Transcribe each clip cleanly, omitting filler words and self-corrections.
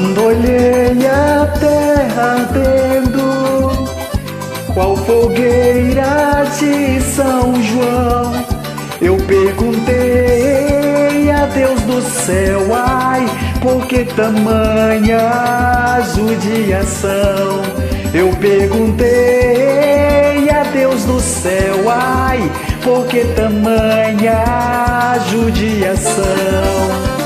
Quando olhei a terra ardendo, qual fogueira de São João, eu perguntei a Deus do céu, ai, por que tamanha judiação? Eu perguntei a Deus do céu, ai, por que tamanha judiação?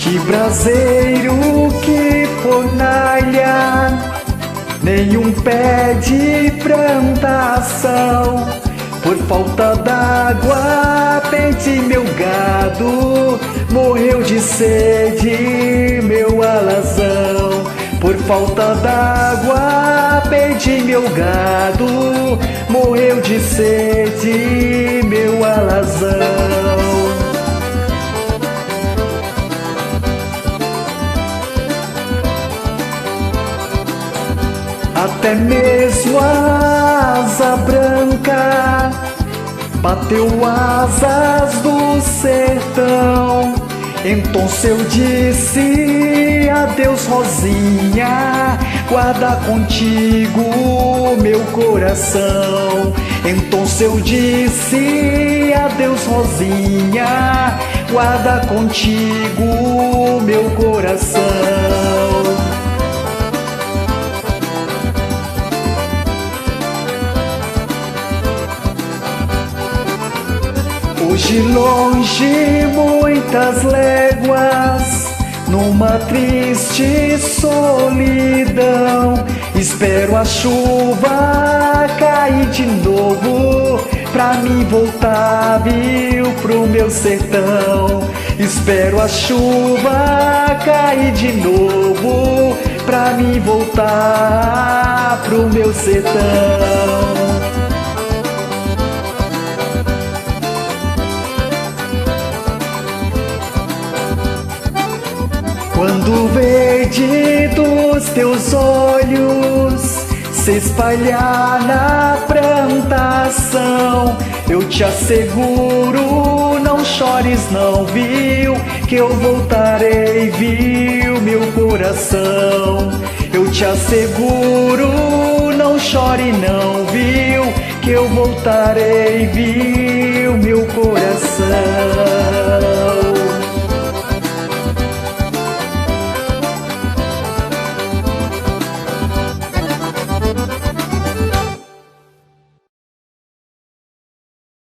Que braseiro, que fornalha, nenhum pé de plantação. Por falta d'água, perdi meu gado, morreu de sede meu alazão. Por falta d'água, perdi meu gado, morreu de sede meu alazão. Até mesmo a asa branca bateu asas do sertão. Então eu disse adeus, Rosinha, guarda contigo meu coração. Então eu disse adeus, Rosinha, guarda contigo meu coração. Hoje longe muitas léguas, numa triste solidão, espero a chuva cair de novo, pra mim voltar, viu, pro meu sertão. Espero a chuva cair de novo, pra mim voltar, pro meu sertão. Quando o verde dos teus olhos se espalhar na plantação, eu te asseguro, não chores não, viu, que eu voltarei, viu, meu coração. Eu te asseguro, não chore não, viu, que eu voltarei, viu, meu coração.